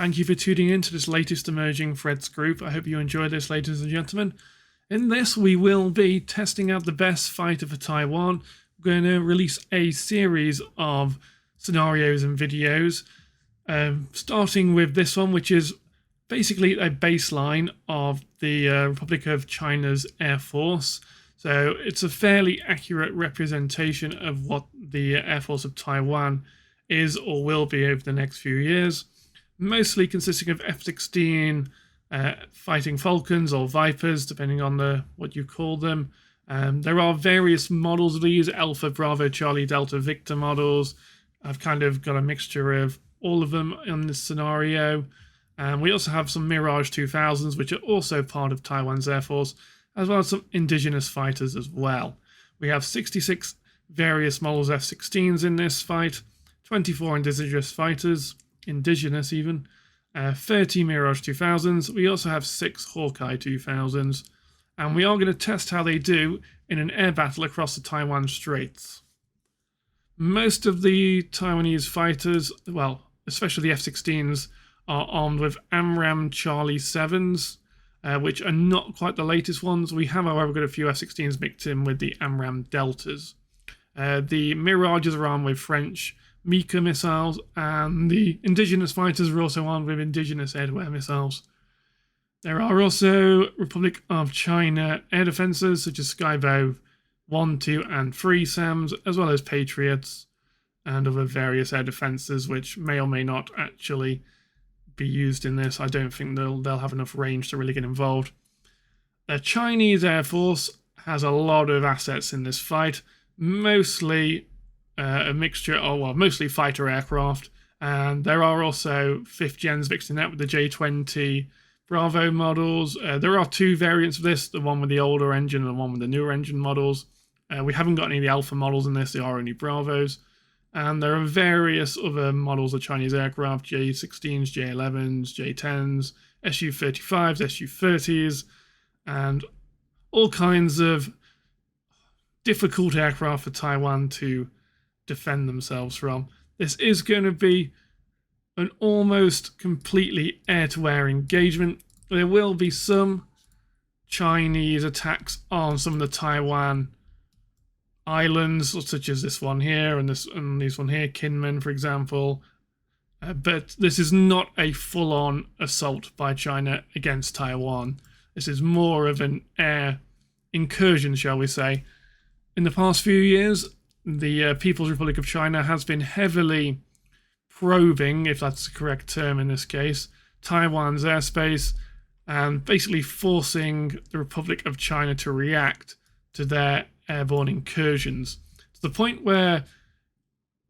Thank you for tuning in to this latest emerging threads group. I hope you enjoy this, ladies and gentlemen. In this, we will be testing out the best fighter for Taiwan. We're going to release a series of scenarios and videos, starting with this one, which is basically a baseline of the Republic of China's Air Force. So it's a fairly accurate representation of what the Air Force of Taiwan is or will be over the next few years, mostly consisting of F-16 fighting Falcons or Vipers, depending on what you call them. There are various models of these, Alpha, Bravo, Charlie, Delta, Victor models. I've kind of got a mixture of all of them in this scenario. We also have some Mirage 2000s, which are also part of Taiwan's Air Force, as well as some indigenous fighters as well. We have 66 various models F-16s in this fight, 24 indigenous fighters, indigenous even, 30 Mirage 2000s. We also have 6 Hawkeye 2000s, and we are going to test how they do in an air battle across the Taiwan Straits. Most of the Taiwanese fighters, well, especially the F-16s, are armed with AMRAAM Charlie 7s, which are not quite the latest ones. We have, however, got a few F-16s mixed in with the AMRAAM Deltas. The Mirages are armed with French Mika missiles, and the indigenous fighters are also armed with indigenous air-to-air missiles. There are also Republic of China air defences, such as Skybow 1, 2, and 3 SAMs, as well as Patriots and other various air defences, which may or may not actually be used in this. I don't think they'll have enough range to really get involved. The Chinese Air Force has a lot of assets in this fight, mostly a mixture of, well, mostly fighter aircraft, and there are also 5th gens mixed in that with the J-20 Bravo models. There are 2 variants of this, the one with the older engine and the one with the newer engine models. We haven't got any of the Alpha models in this, they are only Bravos. And there are various other models of Chinese aircraft, J-16s, J-11s, J-10s, Su-35s, Su-30s, and all kinds of difficult aircraft for Taiwan to defend themselves from. This is going to be an almost completely air-to-air engagement. There will be some Chinese attacks on some of the Taiwan islands, such as this one here and this one here, Kinmen, for example. But this is not a full-on assault by China against Taiwan. This is more of an air incursion, shall we say. In the past few years, the People's Republic of China has been heavily probing, if that's the correct term in this case, Taiwan's airspace, and basically forcing the Republic of China to react to their airborne incursions, to the point where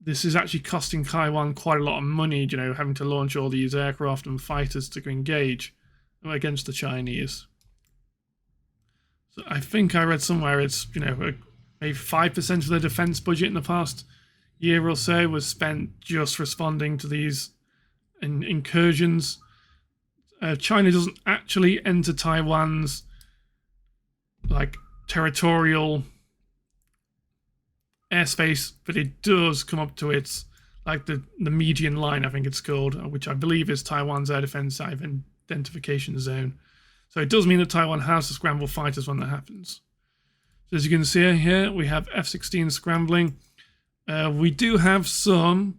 this is actually costing Taiwan quite a lot of money, you know, having to launch all these aircraft and fighters to engage against the Chinese. So I think I read somewhere it's, you know, maybe 5% of the defense budget in the past year or so was spent just responding to these incursions. China doesn't actually enter Taiwan's territorial airspace, but it does come up to its the median line, I think it's called, which I believe is Taiwan's air defense identification zone. So it does mean that Taiwan has to scramble fighters when that happens. So as you can see here, we have F-16 scrambling. We do have some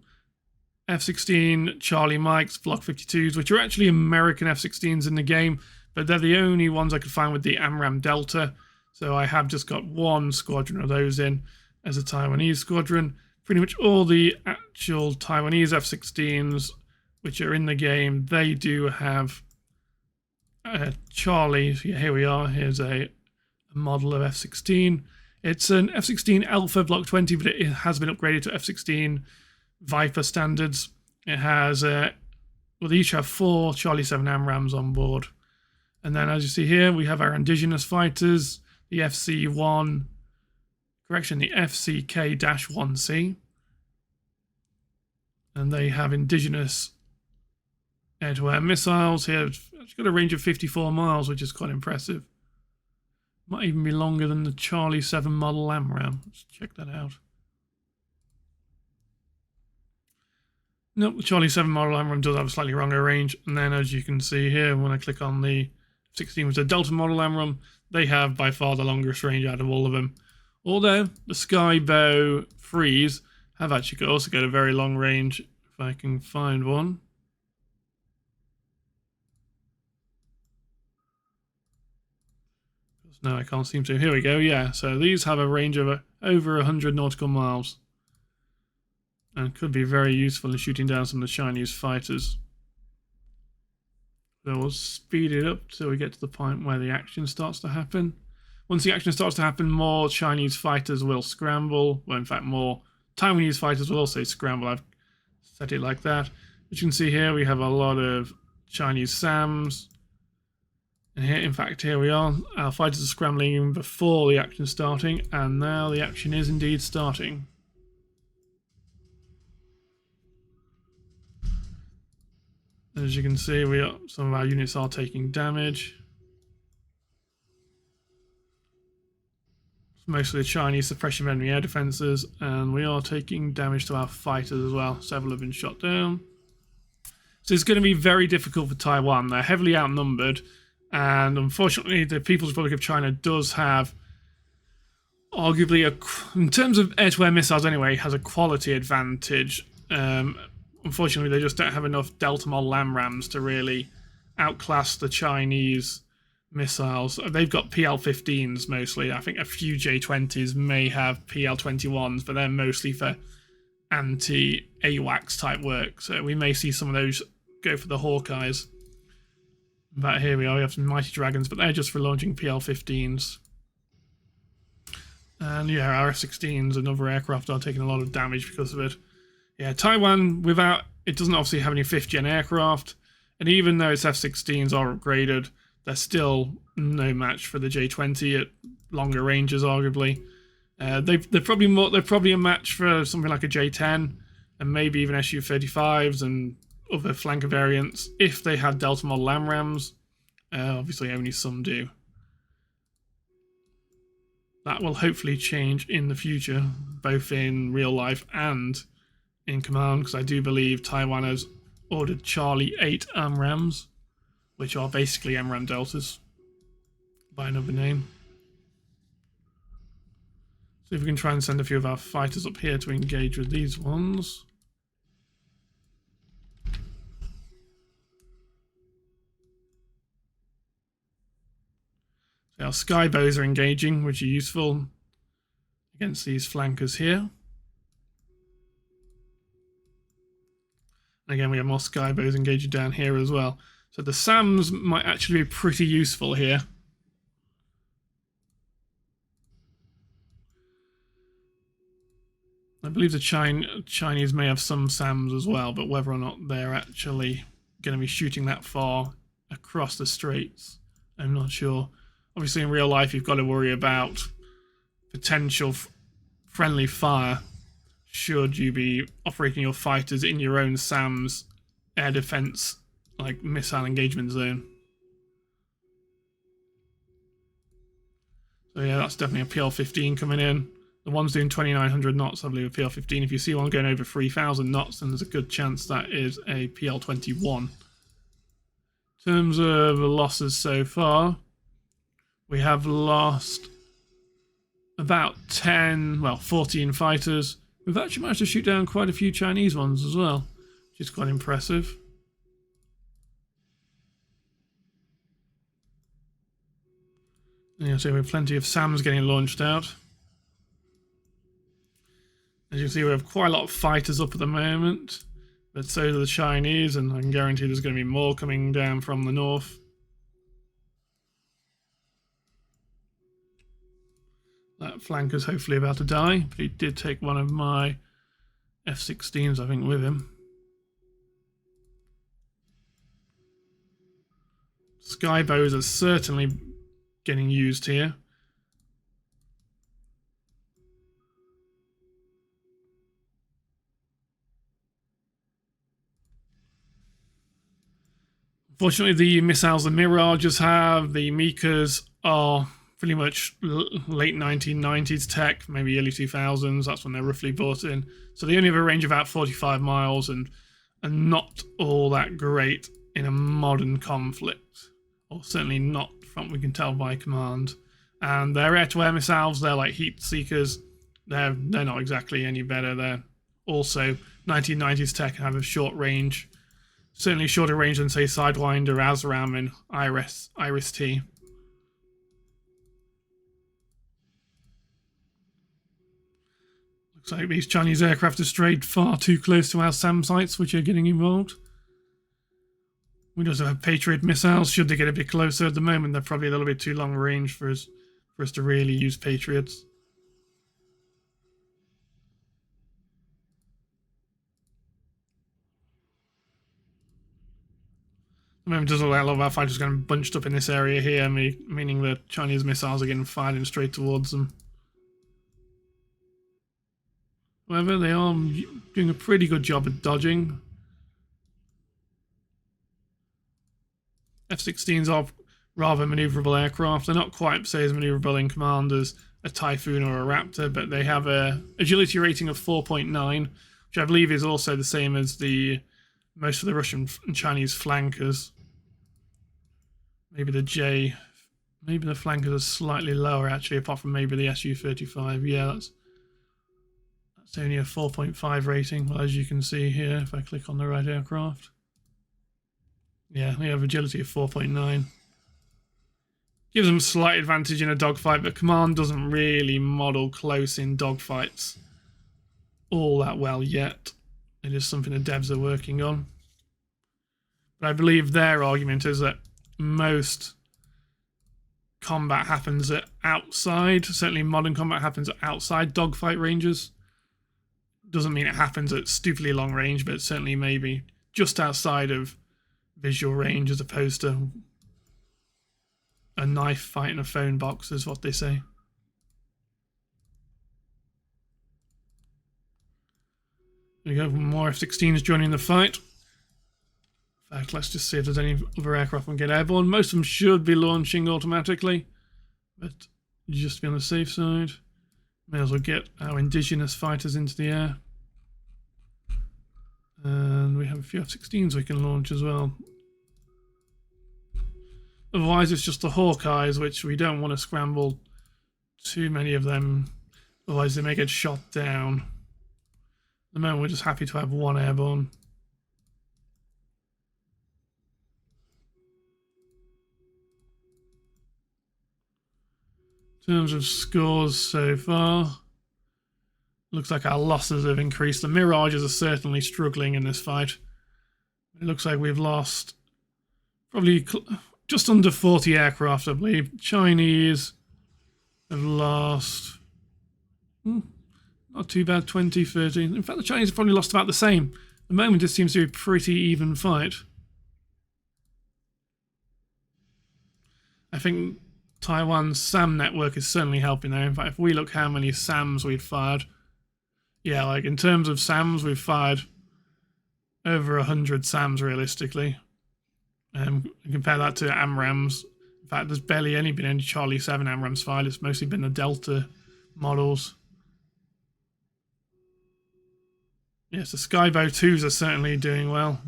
F-16 Charlie Mikes Block 52s, which are actually American F-16s in the game, but they're the only ones I could find with the AMRAAM Delta. So I have just got one squadron of those in as a Taiwanese squadron. Pretty much all the actual Taiwanese F-16s which are in the game, they do have Charlie. So here we are. Here's a model of F-16. It's an F-16 Alpha Block 20, but it has been upgraded to F-16 Viper standards. It has, well, they each have 4 Charlie 7 AMRAAMs on board. And then as you see here, we have our indigenous fighters, the FC-1, correction, the FCK-1C. And they have indigenous air-to-air missiles here. It's got a range of 54 miles, which is quite impressive. Might even be longer than the Charlie 7 model AMRAAM. Let's check that out. Nope, the Charlie 7 model AMRAAM does have a slightly longer range, and then as you can see here, when I click on the F-16 with the Delta model AMRAAM, they have by far the longest range out of all of them. Although the Skybow 3s have actually also got a very long range, if I can find one. No, I can't seem to. Here we go, yeah. So these have a range of over 100 nautical miles. And could be very useful in shooting down some of the Chinese fighters. So we'll speed it up till we get to the point where the action starts to happen. Once the action starts to happen, more Chinese fighters will scramble. Well, in fact, more Taiwanese fighters will also scramble. I've set it like that. As you can see here, we have a lot of Chinese SAMs. And here, in fact, here we are. Our fighters are scrambling even before the action starting, and now the action is indeed starting. As you can see, some of our units are taking damage. Mostly the Chinese suppression of enemy air defences, and we are taking damage to our fighters as well. Several have been shot down. So it's going to be very difficult for Taiwan. They're heavily outnumbered. And unfortunately, the People's Republic of China does have, arguably, in terms of air-to-air missiles anyway, has a quality advantage. Unfortunately, they just don't have enough Delta model AMRAAMs to really outclass the Chinese missiles. They've got PL-15s mostly. I think a few J-20s may have PL-21s, but they're mostly for anti-AWACS type work. So we may see some of those go for the Hawkeyes. But here we are, we have some Mighty Dragons, but they're just for launching PL-15s. And yeah, our F-16s and other aircraft are taking a lot of damage because of it. Yeah, Taiwan, it doesn't obviously have any 5th gen aircraft, and even though its F-16s are upgraded, they're still no match for the J-20 at longer ranges, arguably. They're probably a match for something like a J-10, and maybe even Su-35s and other flanker variants, if they had Delta model AMRAAMs. Obviously only some do. That will hopefully change in the future, both in real life and in command, because I do believe Taiwan has ordered Charlie 8 AMRAAMs, which are basically AMRAAM Deltas, by another name. So if we can try and send a few of our fighters up here to engage with these ones. So our Skybows are engaging, which are useful against these flankers here. And again, we have more Skybows engaging down here as well. So the SAMs might actually be pretty useful here. I believe the Chinese may have some SAMs as well, but whether or not they're actually going to be shooting that far across the straits, I'm not sure. Obviously, in real life, you've got to worry about potential friendly fire should you be operating your fighters in your own SAM's air defense, like missile engagement zone. So yeah, that's definitely a PL-15 coming in. The one's doing 2,900 knots, I believe, a PL-15. If you see one going over 3,000 knots, then there's a good chance that is a PL-21. In terms of losses so far, we have lost about 14 fighters. We've actually managed to shoot down quite a few Chinese ones as well, which is quite impressive. Yeah, so we have plenty of SAMs getting launched out. As you can see, we have quite a lot of fighters up at the moment, but so do the Chinese, and I can guarantee there's going to be more coming down from the north. That flanker's hopefully about to die, but he did take one of my F-16s, I think, with him. Skybows are certainly getting used here. Fortunately, the missiles the Mirages have, the Mikas are pretty much late 1990s tech, maybe early 2000s. That's when they're roughly brought in. So they only have a range of about 45 miles, and are not all that great in a modern conflict, or certainly not from what we can tell by command. And their air-to-air missiles, they're like heat seekers. They're not exactly any better. They're also 1990s tech and have a short range, certainly shorter range than say Sidewinder, ASRAAM, and Iris-T. Looks like these Chinese aircraft have strayed far too close to our SAM sites, which are getting involved. We also have Patriot missiles. Should they get a bit closer? At the moment, they're probably a little bit too long range for us to really use Patriots. At the moment, it does look like a lot of our fighters are going to be bunched up in this area here, meaning the Chinese missiles are getting fired in straight towards them. However, they are doing a pretty good job at dodging. F-16s are rather manoeuvrable aircraft. They're not quite, say, as manoeuvrable in command as a Typhoon or a Raptor, but they have an agility rating of 4.9, which I believe is also the same as most of the Russian and Chinese flankers. Maybe the flankers are slightly lower, actually, apart from maybe the Su-35. Yeah, that's only a 4.5 rating. Well, as you can see here, if I click on the right aircraft. Yeah, they have agility of 4.9. Gives them slight advantage in a dogfight, but command doesn't really model close-in dogfights all that well yet. It is something the devs are working on. But I believe their argument is that most combat happens outside. Certainly modern combat happens outside dogfight ranges. Doesn't mean it happens at stupidly long range, but certainly maybe just outside of visual range as opposed to a knife fight in a phone box, is what they say. There we go, more F-16s joining the fight. In fact, let's just see if there's any other aircraft we can get airborne. Most of them should be launching automatically, but just to be on the safe side, may as well get our indigenous fighters into the air. And we have a few F-16s we can launch as well. Otherwise, it's just the Hawkeyes, which we don't want to scramble too many of them. Otherwise, they may get shot down. At the moment, we're just happy to have one airborne. In terms of scores so far, looks like our losses have increased. The Mirages are certainly struggling in this fight. It looks like we've lost probably just under 40 aircraft, I believe. Chinese have lost, not too bad, 20, 13. In fact, the Chinese have probably lost about the same. At the moment, it seems to be a pretty even fight. I think Taiwan's SAM network is certainly helping there. In fact, if we look how many SAMs we've fired, yeah, like in terms of SAMs, we've fired over 100 SAMs realistically. Compare that to AMRAAMs. In fact, there's barely been any Charlie 7 AMRAAMs fired. It's mostly been the Delta models. Yes, the Skybow 2s are certainly doing well.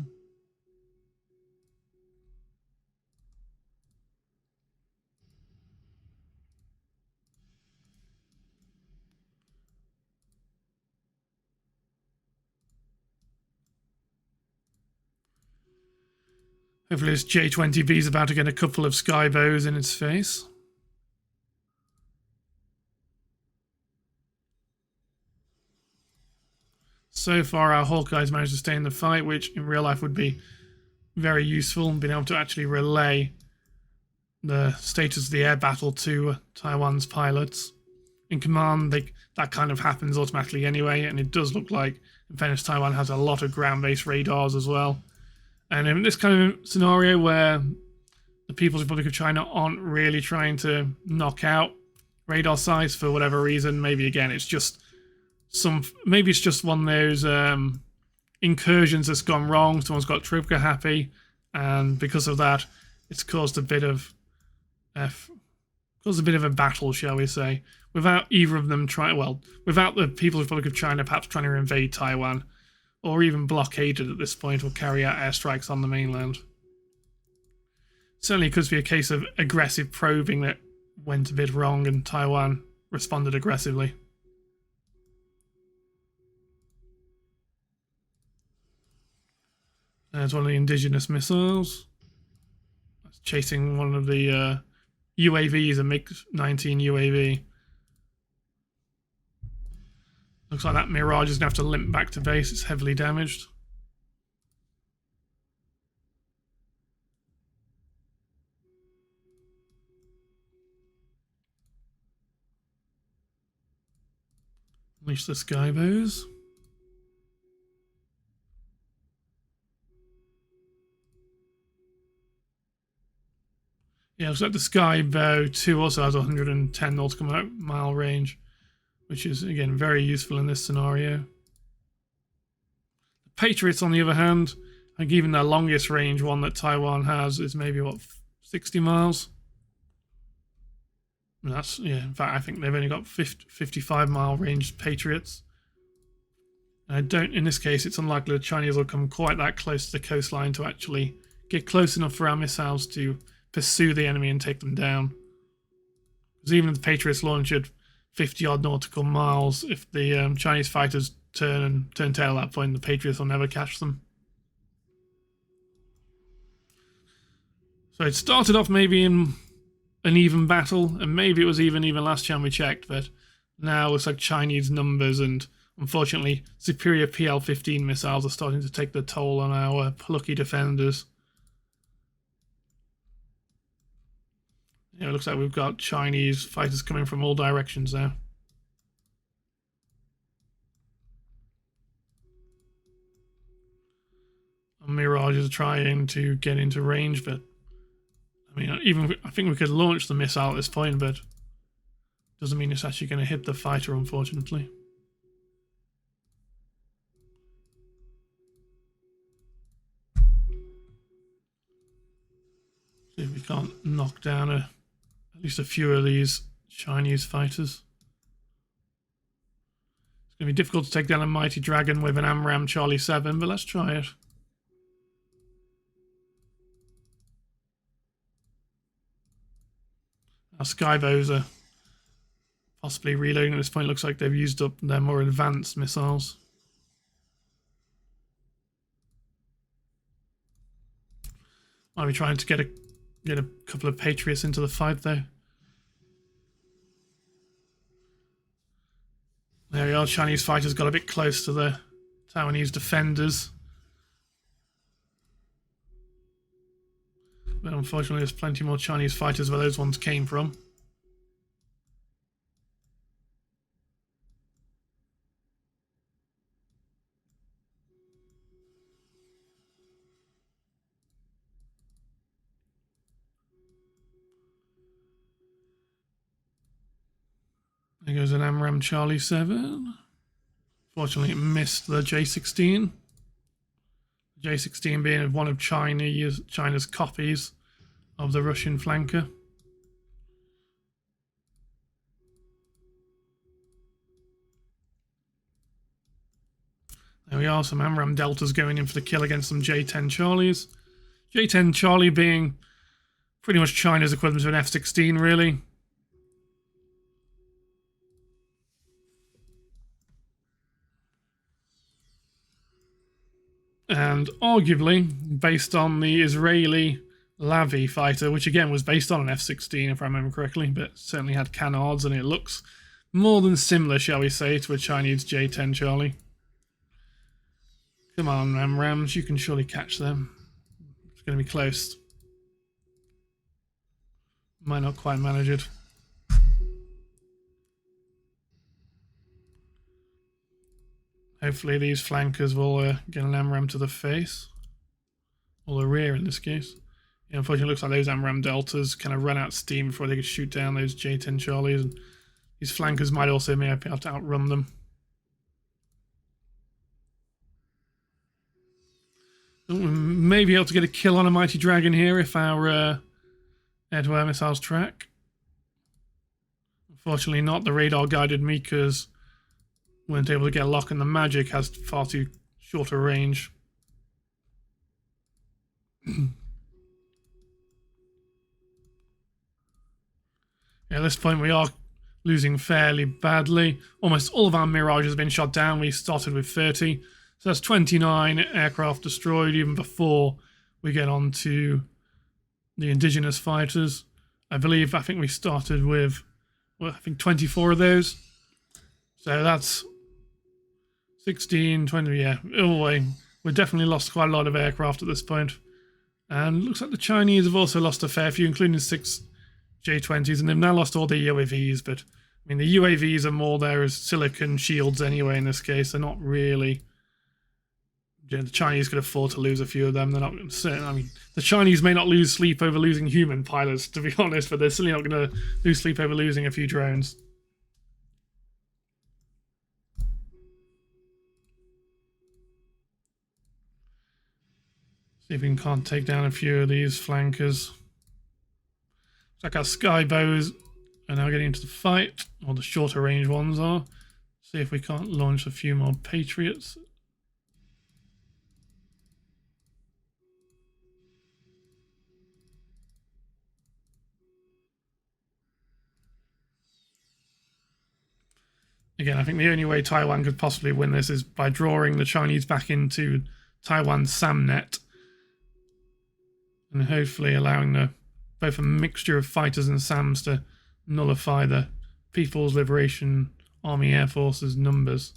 Hopefully this J-20V is about to get a couple of Skybows in its face. So far our Hawkeyes managed to stay in the fight, which in real life would be very useful, being able to actually relay the status of the air battle to Taiwan's pilots. In command, that kind of happens automatically anyway, and it does look like, in fairness, Taiwan has a lot of ground-based radars as well. And in this kind of scenario where the People's Republic of China aren't really trying to knock out radar sites for whatever reason, maybe again it's just maybe it's just one of those incursions that's gone wrong. Someone's got trigger happy, and because of that, it's caused a bit of a battle, shall we say, without either of them without the People's Republic of China perhaps trying to invade Taiwan. or even blockaded at this point, or carry out airstrikes on the mainland. Certainly could be a case of aggressive probing that went a bit wrong and Taiwan responded aggressively. There's one of the indigenous missiles. That's chasing one of the UAVs, a MiG-19 UAV. Looks like that Mirage is going to have to limp back to base. It's heavily damaged. Unleash the Skybows. Yeah, looks like the Skybow 2 also has 110 nautical mile range, which is, again, very useful in this scenario. The Patriots, on the other hand, I think even the longest range one that Taiwan has is maybe, what, 60 miles? And that's, yeah, in fact, I think they've only got 55 mile range Patriots. And I don't, in this case, it's unlikely the Chinese will come quite that close to the coastline to actually get close enough for our missiles to pursue the enemy and take them down. Because even if the Patriots launch at 50 odd nautical miles, if the Chinese fighters turn tail at that point, the Patriots will never catch them. So it started off maybe in an even battle, and maybe it was even last time we checked, but now it's like Chinese numbers, and unfortunately superior PL-15 missiles are starting to take the toll on our plucky defenders. Yeah, it looks like we've got Chinese fighters coming from all directions now. Mirage is trying to get into range, but I mean, I think we could launch the missile at this point, but doesn't mean it's actually going to hit the fighter, unfortunately. See if we can't knock down at least a few of these Chinese fighters. It's going to be difficult to take down a Mighty Dragon with an AMRAAM Charlie 7, but let's try it. Our Skybows are possibly reloading at this point. Looks like they've used up their more advanced missiles. Might be trying to get a couple of Patriots into the fight though. There we are. Chinese fighters got a bit close to the Taiwanese defenders. But unfortunately there's plenty more Chinese fighters where those ones came from. There goes an AMRAAM Charlie 7. Fortunately it missed the J-16. J-16 being one of China's copies of the Russian flanker. There we are, some AMRAAM Deltas going in for the kill against some J-10 Charlies. J-10 Charlie being pretty much China's equivalent to an F-16, really. And arguably based on the Israeli Lavi fighter, which again was based on an F-16 if I remember correctly, but certainly had canards, and it looks more than similar, shall we say, to a Chinese J-10 Charlie. Come on, AMRAAMs, you can surely catch them. It's going to be close. Might not quite manage it. Hopefully these flankers will get an AMRAAM to the face. Or the rear in this case. Yeah, unfortunately it looks like those AMRAAM Deltas kind of run out of steam before they could shoot down those J-10 Charlies. And these flankers might also be able to outrun them. Maybe able to get a kill on a Mighty Dragon here if our air-to-air missiles track. Unfortunately not. The radar-guided Mikas weren't able to get a lock, and the Magic has far too shorter range. At this point we are losing fairly badly. Almost all of our Mirage has been shot down. We started with 30. So that's 29 aircraft destroyed even before we get on to the indigenous fighters. I think we started with, well, I think 24 of those. So that's 16, 20, yeah. Anyway, we've definitely lost quite a lot of aircraft at this point. And it looks like the Chinese have also lost a fair few, including 6 J-20s, and they've now lost all the UAVs, but I mean the UAVs are more there as silicon shields anyway in this case. They're not really, the Chinese could afford to lose a few of them. They're not going to, I mean, the Chinese may not lose sleep over losing human pilots, to be honest, but they're certainly not going to lose sleep over losing a few drones. See if we can't take down a few of these flankers. Looks like our skybows are now getting into the fight, or the shorter range ones are. See if we can't launch a few more Patriots. Again, I think the only way Taiwan could possibly win this is by drawing the Chinese back into Taiwan's SAMnet, and hopefully allowing both a mixture of fighters and SAMs to nullify the People's Liberation Army Air Force's numbers.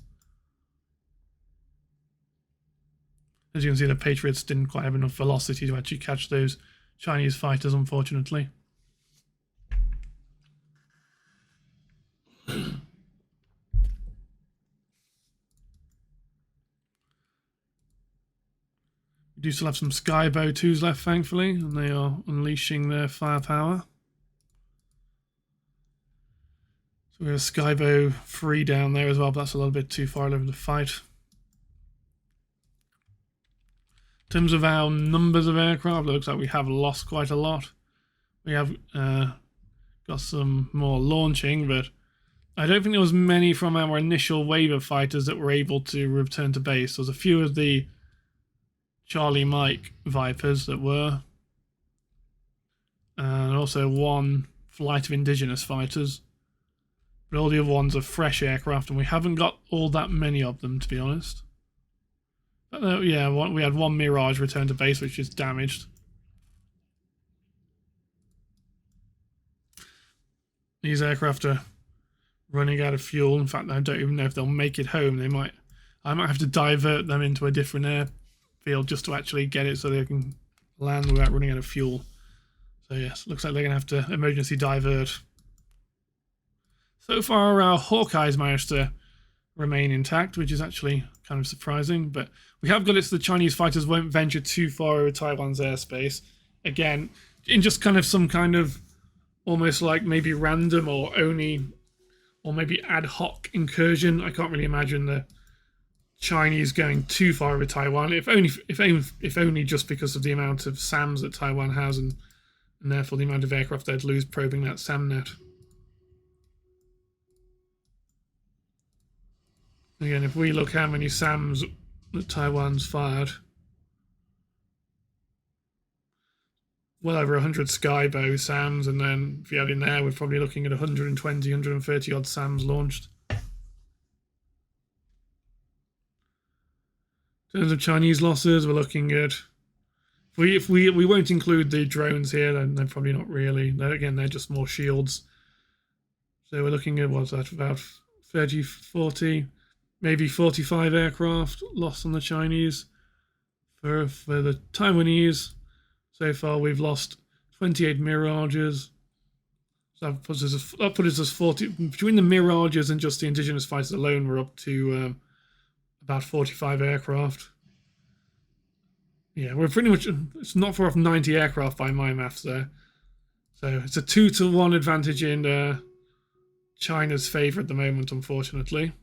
As you can see, the Patriots didn't quite have enough velocity to actually catch those Chinese fighters, unfortunately. We do still have some Skybow 2s left, thankfully, and they are unleashing their firepower. So we have a Skybow 3 down there as well, but that's a little bit too far over the fight. In terms of our numbers of aircraft, it looks like we have lost quite a lot. We have got some more launching, but I don't think there was many from our initial wave of fighters that were able to return to base. There was a few of the Charlie Mike Vipers that were, and also one flight of indigenous fighters, but all the other ones are fresh aircraft, and we haven't got all that many of them, to be honest. But, yeah, we had one Mirage return to base, which is damaged. These aircraft are running out of fuel. In fact, I don't even know if they'll make it home. I might have to divert them into a different airfield just to actually get it so they can land without running out of fuel. So yes, looks like they're going to have to emergency divert. So far, our Hawkeyes managed to remain intact, which is actually kind of surprising. But we have got it so the Chinese fighters won't venture too far over Taiwan's airspace. Again, in just kind of some kind of almost like maybe random or maybe ad hoc incursion. I can't really imagine the Chinese going too far over Taiwan, if only just because of the amount of SAMs that Taiwan has, and therefore the amount of aircraft they'd lose probing that SAMnet. Again, if we look how many SAMs that Taiwan's fired, well over 100 Skybow SAMs, and then if you add in there, we're probably looking at 120, 130 odd SAMs launched. In terms of Chinese losses, we're looking at, if we won't include the drones here, then they're probably not really. They're just more shields. So we're looking at, what's that, about 30, 40, maybe 45 aircraft lost on the Chinese. For the Taiwanese, so far we've lost 28 Mirages. So that puts us 40. Between the Mirages and just the indigenous fighters alone, we're up to about 45 aircraft. Yeah, we're pretty much, it's not far off 90 aircraft by my maths there. So it's a 2-to-1 advantage in China's favour at the moment, unfortunately.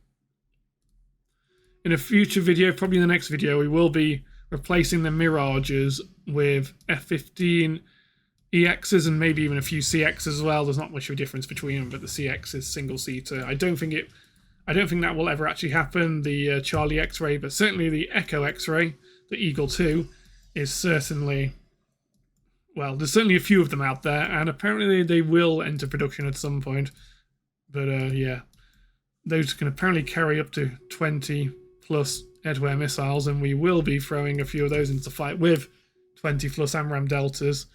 In a future video, probably in the next video, we will be replacing the Mirages with F-15 EXs and maybe even a few CXs as well. There's not much of a difference between them, but the CX is single-seater. I I don't think that will ever actually happen, the Charlie X-ray, but certainly the Echo X-ray, the Eagle 2, is certainly, well, there's certainly a few of them out there, and apparently they will enter production at some point. But yeah, those can apparently carry up to 20 plus air-to-air missiles, and we will be throwing a few of those into the fight with 20 plus AMRAAM Deltas.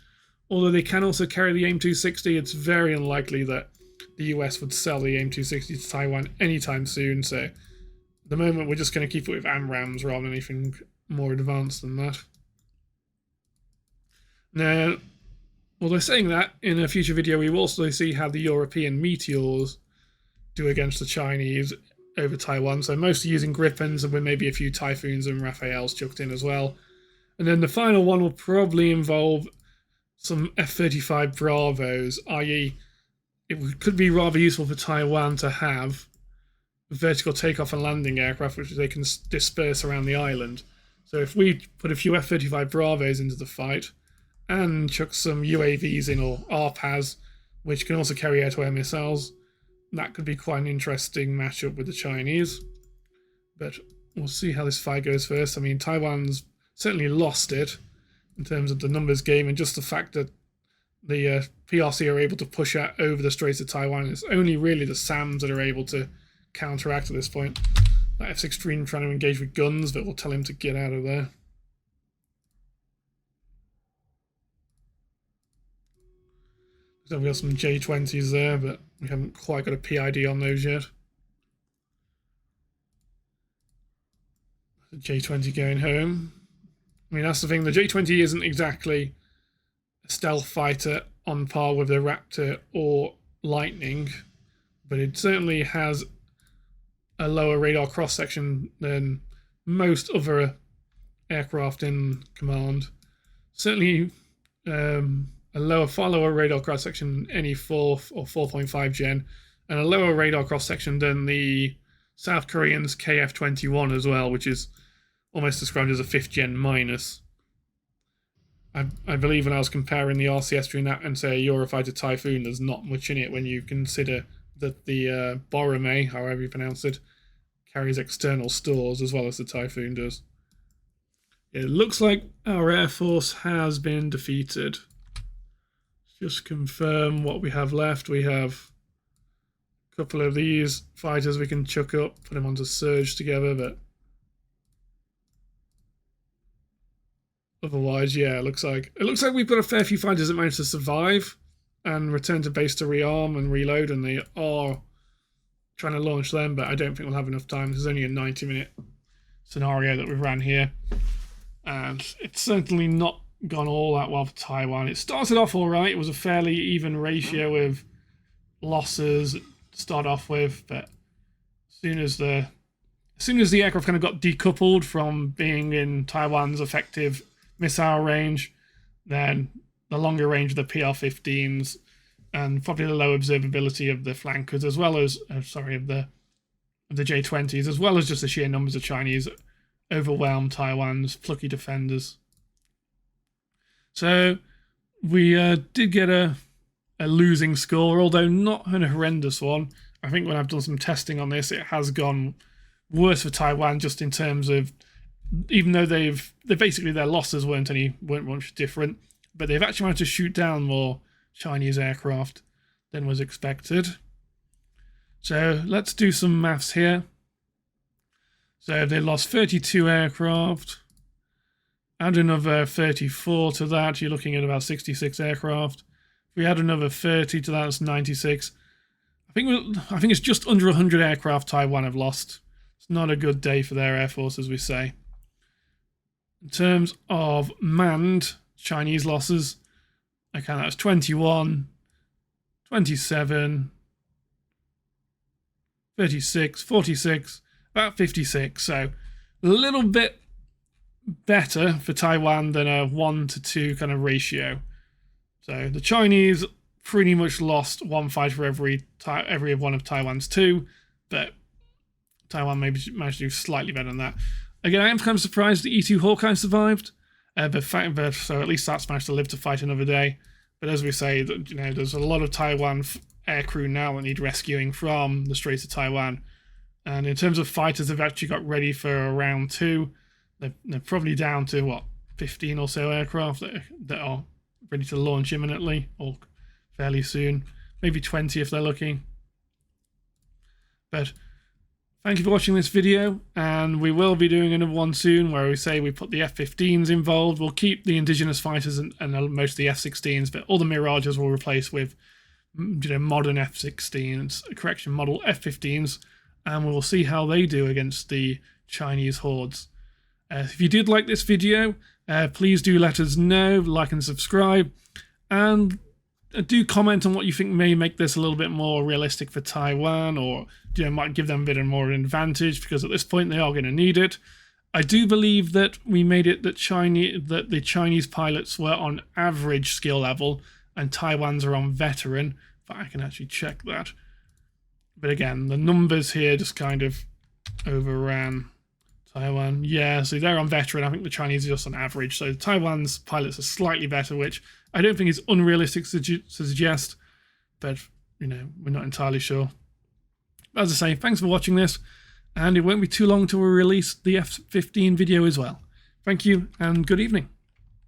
Although they can also carry the AIM-260, it's very unlikely that the US would sell the AIM-260 to Taiwan anytime soon, so at the moment we're just going to keep it with AMRAAMs rather than anything more advanced than that. Now, although saying that, in a future video we will also see how the European Meteors do against the Chinese over Taiwan, so mostly using Gripens and with maybe a few Typhoons and Raphaels chucked in as well. And then the final one will probably involve some F-35 Bravos, i.e. it could be rather useful for Taiwan to have vertical takeoff and landing aircraft which they can disperse around the island. So if we put a few F-35 Bravos into the fight and chuck some UAVs in, or RPAS, which can also carry air-to-air missiles, that could be quite an interesting matchup with the Chinese. But we'll see how this fight goes first. I mean, Taiwan's certainly lost it in terms of the numbers game, and just the fact that the PRC are able to push out over the Straits of Taiwan. It's only really the SAMs that are able to counteract at this point. That F-16 trying to engage with guns, but we'll tell him to get out of there. So we've got some J-20s there, but we haven't quite got a PID on those yet. The J-20 going home. I mean, that's the thing. The J-20 isn't exactly a stealth fighter on par with the Raptor or Lightning, but it certainly has a lower radar cross-section than most other aircraft in command. Certainly far lower radar cross-section than any 4th or 4.5 gen, and a lower radar cross-section than the South Korean's KF-21 as well, which is almost described as a 5th gen minus. I believe when I was comparing the RCS between that and, say, a Eurofighter Typhoon, there's not much in it when you consider that the Boromé, however you pronounce it, carries external stores as well as the Typhoon does. It looks like our Air Force has been defeated. Just confirm what we have left. We have a couple of these fighters we can chuck up, put them onto Surge together, but otherwise, yeah, it looks like we've got a fair few fighters that managed to survive and return to base to rearm and reload, and they are trying to launch them, but I don't think we'll have enough time. This is only a 90-minute scenario that we've ran here, and it's certainly not gone all that well for Taiwan. It started off all right. It was a fairly even ratio with losses to start off with, but as soon as the aircraft kind of got decoupled from being in Taiwan's effective missile range, then the longer range of the PR-15s and probably the low observability of the flankers, as well as of the J-20s, as well as just the sheer numbers of Chinese, overwhelmed Taiwan's plucky defenders. So we did get a losing score, although not a horrendous one. I think when I've done some testing on this, it has gone worse for Taiwan, just in terms of, even though they basically, their losses weren't much different, but they've actually managed to shoot down more Chinese aircraft than was expected. So let's do some maths here. So they lost 32 aircraft. Add another 34 to that, you're looking at about 66 aircraft. If we add another 30 to that, it's 96. I think it's just under 100 aircraft Taiwan have lost. It's not a good day for their air force, as we say. In terms of manned Chinese losses, okay, that's 21, 27, 36, 46, about 56. So a little bit better for Taiwan than a 1-to-2 kind of ratio. So the Chinese pretty much lost one fighter for every one of Taiwan's 2, but Taiwan maybe managed to do slightly better than that. Again, I am kind of surprised the E-2 Hawkeye survived, but so at least that's managed to live to fight another day. But as we say, there's a lot of Taiwan aircrew now that need rescuing from the Straits of Taiwan, And in terms of fighters, they've actually got ready for round 2. They're probably down to, what, 15 or so aircraft that are ready to launch imminently or fairly soon. Maybe 20 if they're lucky. But thank you for watching this video, and we will be doing another one soon where we say we put the F-15s involved. We'll keep the indigenous fighters and most of the F-16s, but all the Mirages will replace with, you know, modern F-16s, correction, model F-15s, and we'll see how they do against the Chinese hordes. If you did like this video, please do let us know, like and subscribe, and do comment on what you think may make this a little bit more realistic for Taiwan, or, you know, might give them a bit of more advantage, because at this point they are going to need it. I do believe that we made it that the Chinese pilots were on average skill level and Taiwan's are on veteran, but I can actually check that. But again, the numbers here just kind of overran Taiwan. Yeah, so they're on veteran. I think the Chinese are just on average. So Taiwan's pilots are slightly better, which I don't think is unrealistic to suggest, but, you know, we're not entirely sure. As I say, thanks for watching this, and it won't be too long till we release the F-15 video as well. Thank you, and good evening.